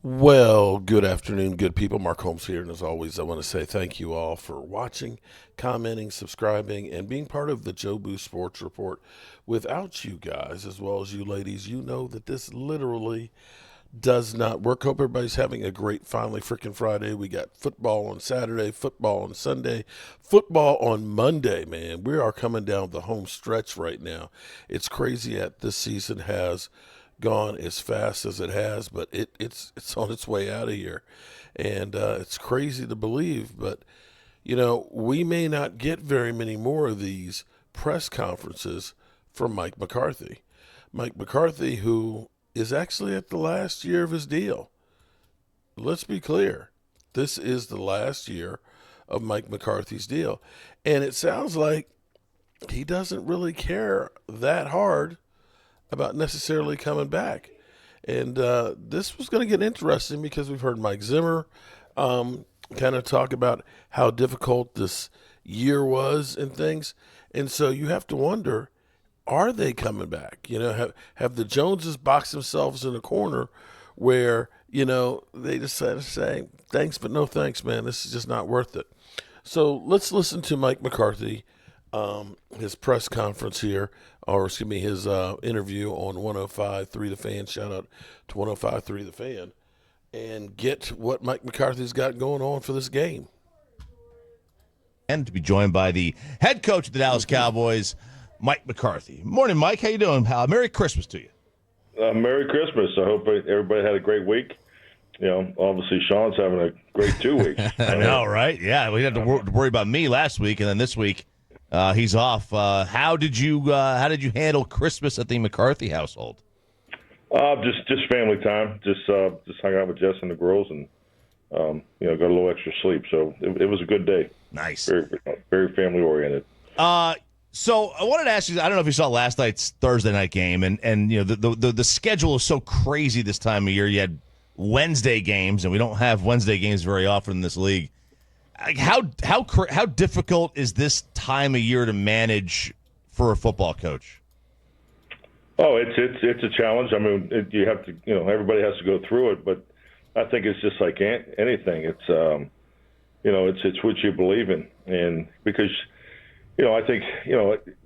Well, good afternoon, good people. Mark Holmes here, and as always, I want to say thank you all for watching, commenting, subscribing, and being part of the Joe Boo Sports Report. Without you guys, as well as you ladies, you know that this literally does not work. Hope everybody's having a great, finally, freaking Friday. We got football on Saturday, football on Sunday, football on Monday, man. We are coming down the home stretch right now. It's crazy that this season has gone as fast as it has, but it's on its way out of here. And it's crazy to believe, but, we may not get very many more of these press conferences from Mike McCarthy. Mike McCarthy, who is actually at the last year of his deal. Let's be clear. This is the last year of Mike McCarthy's deal. And it sounds like he doesn't really care that hard about necessarily coming back. And this was going to get interesting because we've heard Mike Zimmer kind of talk about how difficult this year was and things. And so you have to wonder, are they coming back? Have the Joneses boxed themselves in a corner where, they decided to say, thanks, but no thanks, man. This is just not worth it. So let's listen to Mike McCarthy, his press conference here, or excuse me, his interview on 105.3 The Fan. Shout out to 105.3 The Fan. And get what Mike McCarthy's got going on for this game. And to be joined by the head coach of the Dallas Cowboys, Mike McCarthy. Morning, Mike. How you doing, pal? Merry Christmas to you. Merry Christmas. I hope everybody had a great week. Obviously Sean's having a great 2 weeks. I know, right? Yeah, we had to worry about me last week, and then this week he's off. How did you handle Christmas at the McCarthy household? Just family time. Just hung out with Jess and the girls, and got a little extra sleep. So it was a good day. Nice. Very, very family oriented. So I wanted to ask you, I don't know if you saw last night's Thursday night game, and the schedule is so crazy this time of year. You had Wednesday games, and we don't have Wednesday games very often in this league. Like, how difficult is this time of year to manage for a football coach? Oh, it's a challenge. I mean, you have to, everybody has to go through it, but I think it's just like anything. It's it's what you believe in, and because I think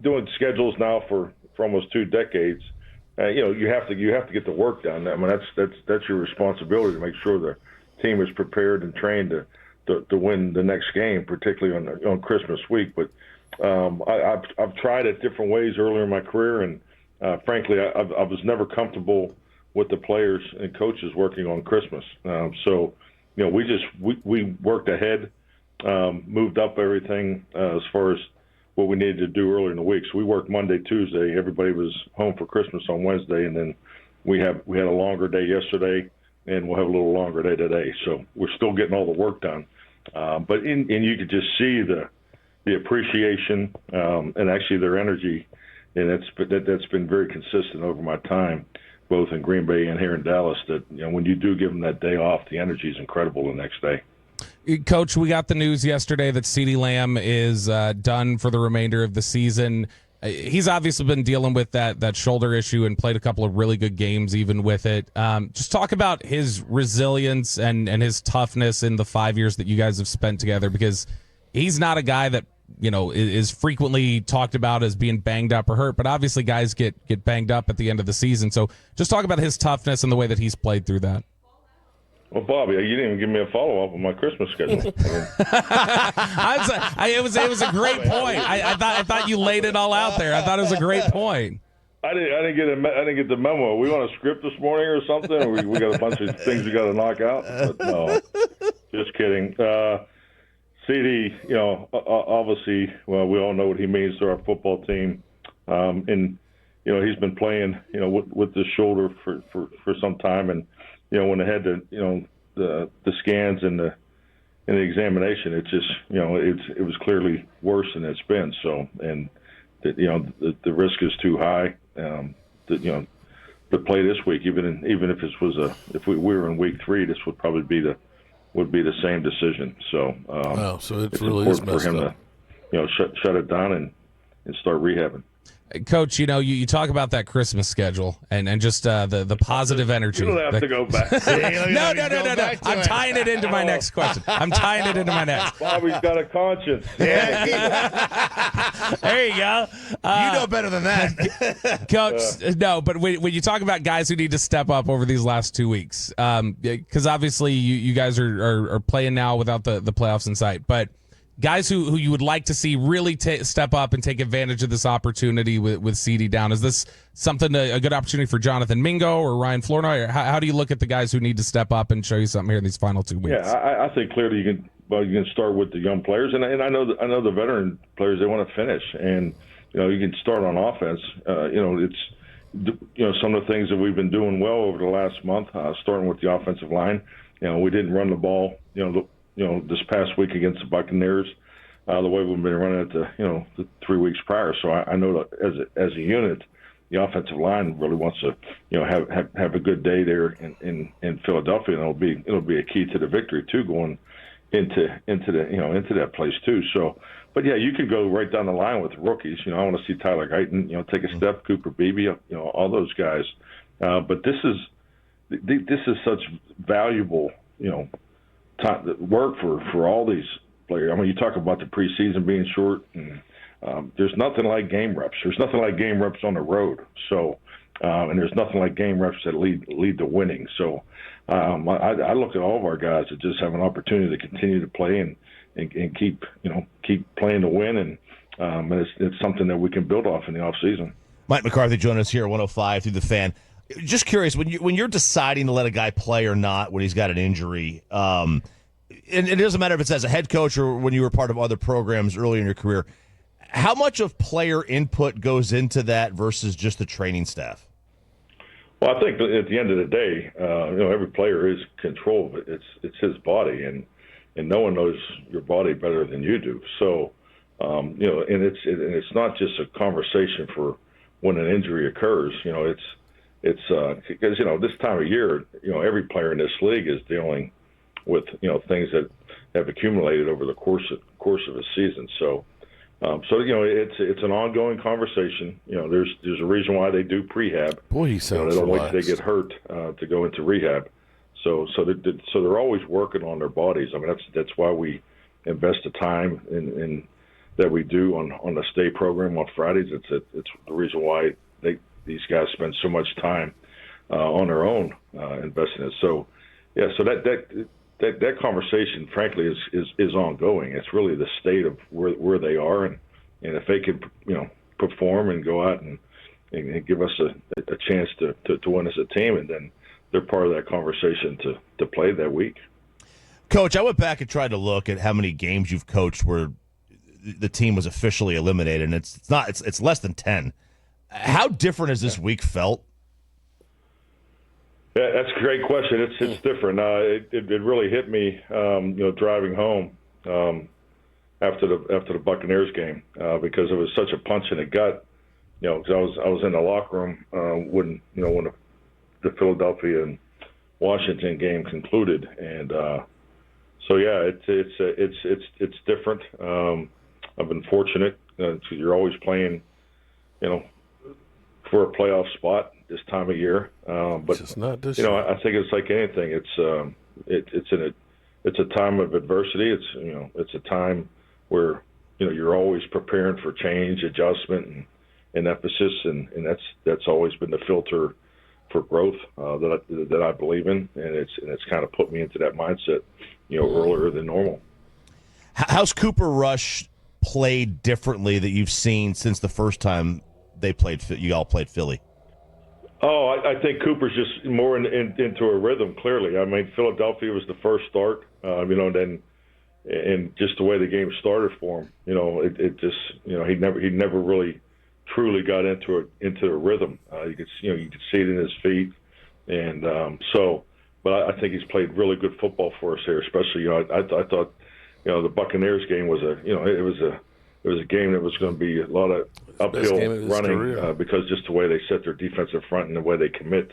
doing schedules now for almost 2 decades, you have to get the work done. I mean, that's your responsibility to make sure the team is prepared and trained to win the next game, particularly on Christmas week. But I've tried it different ways earlier in my career, and frankly, I was never comfortable with the players and coaches working on Christmas. So we worked ahead, moved up everything as far as what we needed to do earlier in the week. So we worked Monday, Tuesday. Everybody was home for Christmas on Wednesday, and then we had a longer day yesterday, and we'll have a little longer day today. So we're still getting all the work done. But you could just see the appreciation and actually their energy, and that's been very consistent over my time, both in Green Bay and here in Dallas. That when you do give them that day off, the energy is incredible the next day. Coach, we got the news yesterday that CeeDee Lamb is done for the remainder of the season. He's obviously been dealing with that shoulder issue and played a couple of really good games even with it. Just talk about his resilience and his toughness in the 5 years that you guys have spent together, because he's not a guy that is frequently talked about as being banged up or hurt, but obviously guys get banged up at the end of the season. So just talk about his toughness and the way that he's played through that. Well, Bobby, you didn't even give me a follow-up on my Christmas schedule. It was a great point. I thought you laid it all out there. I thought it was a great point. I didn't get the memo. We on a script this morning or something? Or we got a bunch of things we got to knock out. But no, just kidding. CeeDee, obviously, well, we all know what he means to our football team, and he's been playing, with this shoulder for some time, and when they had the scans and the examination, it just it was clearly worse than it's been. So, and the risk is too high to play this week. Even if this was if we were in week 3, this would probably be the same decision. So, wow, so it's it's really is important for him up. to shut it down and start rehabbing. Coach, you talk about that Christmas schedule and just the positive energy. You don't have to go back. No. I'm tying it into my next question. Bobby's got a conscience. Yeah, There you go. you know better than that. Coach, no, but when you talk about guys who need to step up over these last 2 weeks, because obviously you guys are playing now without the playoffs in sight, but guys who you would like to see really step up and take advantage of this opportunity with CeeDee down. Is this something, a good opportunity for Jonathan Mingo or Ryan Flournoy? Or how do you look at the guys who need to step up and show you something here in these final 2 weeks? Yeah, I think clearly you can start with the young players, and I know the veteran players, they want to finish, and you can start on offense. It's some of the things that we've been doing well over the last month, starting with the offensive line. We didn't run the ball, this past week against the Buccaneers, the way we've been running it the 3 weeks prior. So I know that as a unit, the offensive line really wants to have a good day there in Philadelphia, and it'll be a key to the victory too, going into that place too. So, but yeah, you could go right down the line with rookies. I want to see Tyler Guyton, take a step, Cooper Beebe, all those guys. But this is such valuable, work for all these players. I mean, you talk about the preseason being short, and there's nothing like game reps. There's nothing like game reps on the road. So, and there's nothing like game reps that lead to winning. So, I look at all of our guys that just have an opportunity to continue to play and keep playing to win, and it's something that we can build off in the off season. Mike McCarthy joining us here at 105 through the Fan. Just curious, when you're deciding to let a guy play or not when he's got an injury, and it doesn't matter if it's as a head coach or when you were part of other programs early in your career, how much of player input goes into that versus just the training staff? Well, I think at the end of the day, every player is control of it. It's his body, and no one knows your body better than you do. So, and it's not just a conversation for when an injury occurs. It's because this time of year, every player in this league is dealing with things that have accumulated over the course of a season. So, it's an ongoing conversation. There's a reason why they do prehab. Boy, he sounds they don't relaxed. wait till they get hurt to go into rehab. So they're always working on their bodies. I mean, that's why we invest the time in that we do on the stay program on Fridays. It's the reason why these guys spend so much time on their own investing in it. So, yeah, so that conversation, frankly, is ongoing. It's really the state of where they are, and if they can, perform and go out and give us a chance to win as a team, and then they're part of that conversation to play that week. Coach, I went back and tried to look at how many games you've coached where the team was officially eliminated, and it's less than 10. How different has this week felt? Yeah, that's a great question. It's different. It really hit me, driving home after the Buccaneers game because it was such a punch in the gut. Because I was in the locker room when the Philadelphia and Washington game concluded, and so yeah, it's different. I've been fortunate. You're always playing, for a playoff spot this time of year, but Just not this I think it's like anything. It's a time of adversity. It's a time where you're always preparing for change, adjustment, and emphasis, and that's always been the filter for growth that I believe in, and it's kind of put me into that mindset, earlier than normal. How's Cooper Rush played differently that you've seen since the first time you all played Philly? Oh, I think Cooper's just more into a rhythm. Clearly, I mean, Philadelphia was the first start, then, and just the way the game started for him, it just, he never really truly got into a rhythm. You could see it in his feet, and but I think he's played really good football for us here. Especially, I thought, the Buccaneers game was it was a game that was going to be a lot of uphill running because just the way they set their defensive front and the way they commit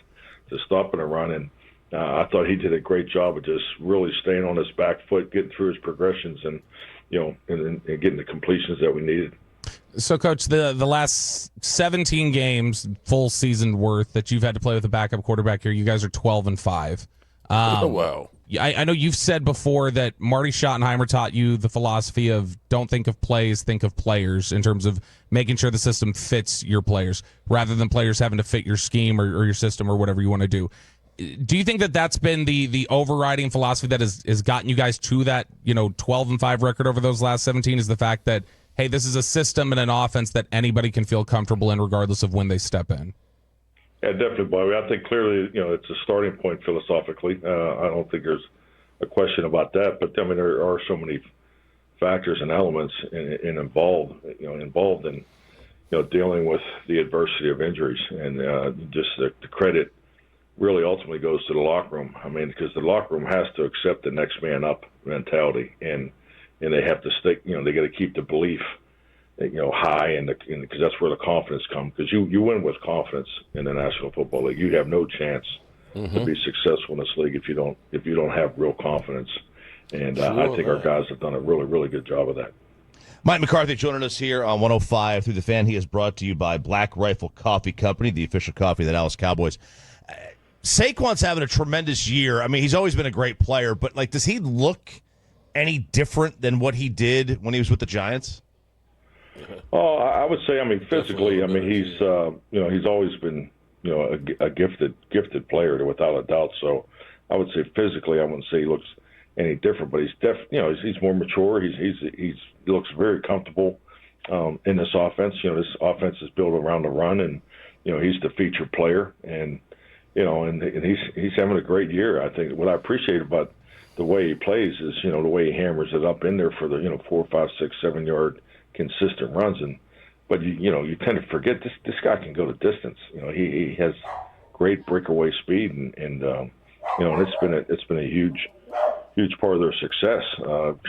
to stopping a run. And I thought he did a great job of just really staying on his back foot, getting through his progressions, and and getting the completions that we needed. So, Coach, the last 17 games, full season worth that you've had to play with a backup quarterback here, you guys are 12-5. Wow. I know you've said before that Marty Schottenheimer taught you the philosophy of don't think of plays, think of players in terms of making sure the system fits your players rather than players having to fit your scheme or your system or whatever you want to do. Do you think that that's been the overriding philosophy that has gotten you guys to that 12-5 record over those last 17? Is the fact that, hey, this is a system and an offense that anybody can feel comfortable in regardless of when they step in? Yeah, definitely, Bobby. I think clearly, it's a starting point philosophically. I don't think there's a question about that. But I mean, there are so many factors and elements involved in dealing with the adversity of injuries, and just the credit really ultimately goes to the locker room. I mean, because the locker room has to accept the next man up mentality, and they have to stick. They got to keep the belief, high, and because that's where the confidence comes. Because you win with confidence in the National Football League. You have no chance to be successful in this league if you don't have real confidence. And I think our guys have done a really, really good job of that. Mike McCarthy joining us here on 105 through the Fan. He is brought to you by Black Rifle Coffee Company, the official coffee of the Dallas Cowboys. Saquon's having a tremendous year. I mean, he's always been a great player, but does he look any different than what he did when he was with the Giants? Oh, I would say, physically, he's always been, a gifted player without a doubt. So I would say physically, I wouldn't say he looks any different, but he's more mature. He looks very comfortable in this offense. This offense is built around the run, and he's the featured player, and he's having a great year. I think what I appreciate about the way he plays is the way he hammers it up in there for the 4, 5, 6, 7 yard consistent runs, but you tend to forget this guy can go the distance. He has great breakaway speed, and it's been a huge part of their success.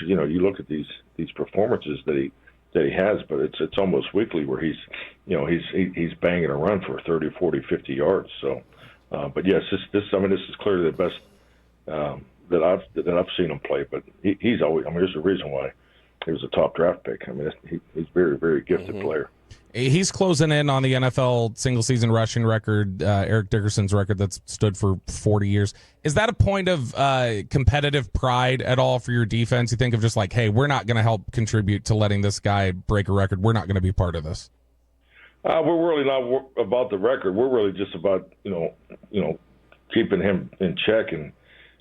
You look at these performances that he has, but it's almost weekly where he's banging a run for 30, 40, 50 yards. So, but yes, this is clearly the best that I've seen him play. But he's always. There's a reason why he was a top draft pick. He's very, very gifted player. He's closing in on the NFL single-season rushing record, Eric Dickerson's record that's stood for 40 years. Is that a point of competitive pride at all for your defense? You think of just hey, we're not going to help contribute to letting this guy break a record. We're not going to be part of this. We're really not about the record. We're really just about keeping him in check and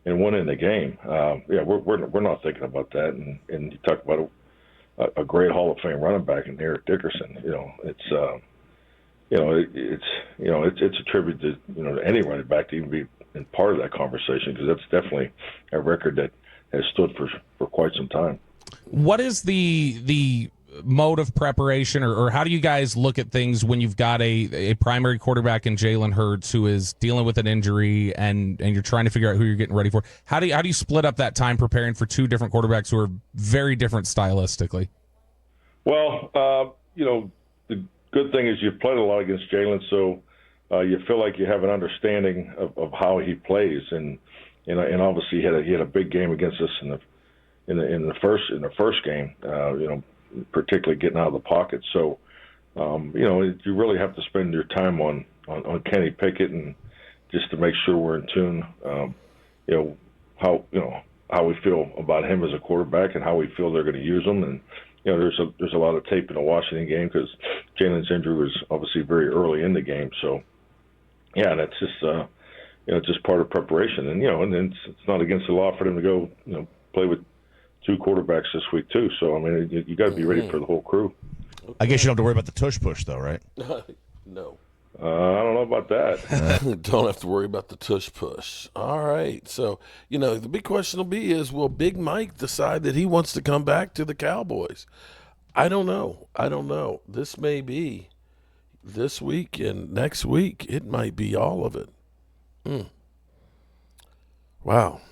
winning the game. We're not thinking about that. And you talk about a great Hall of Fame running back in Eric Dickerson. It's a tribute to any running back to even be in part of that conversation, because that's definitely a record that has stood for quite some time. What is the mode of preparation, or how do you guys look at things when you've got a primary quarterback in Jalen Hurts who is dealing with an injury and you're trying to figure out who you're getting ready for? How do you split up that time preparing for two different quarterbacks who are very different stylistically? Well, the good thing is you've played a lot against Jalen, so you feel like you have an understanding of how he plays, and obviously he had a big game against us in the first game. Particularly getting out of the pocket. So, you really have to spend your time on Kenny Pickett, and just to make sure we're in tune. How we feel about him as a quarterback and how we feel they're going to use him. And there's a lot of tape in the Washington game because Jalen's injury was obviously very early in the game. So, yeah, that's just just part of preparation. And and then it's not against the law for them to go play with two quarterbacks this week too, so you got to be ready for the whole crew. I guess you don't have to worry about the tush push, though, right? No. I don't know about that. Don't have to worry about the tush push. All right. So, the big question will be will Big Mike decide that he wants to come back to the Cowboys? I don't know. This may be this week and next week. It might be all of it. Wow.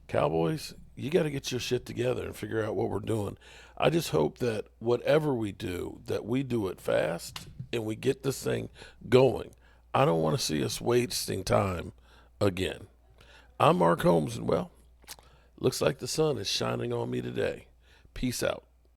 Cowboys, you got to get your shit together and figure out what we're doing. I just hope that whatever we do, that we do it fast and we get this thing going. I don't want to see us wasting time again. I'm Mark Holmes, and looks like the sun is shining on me today. Peace out.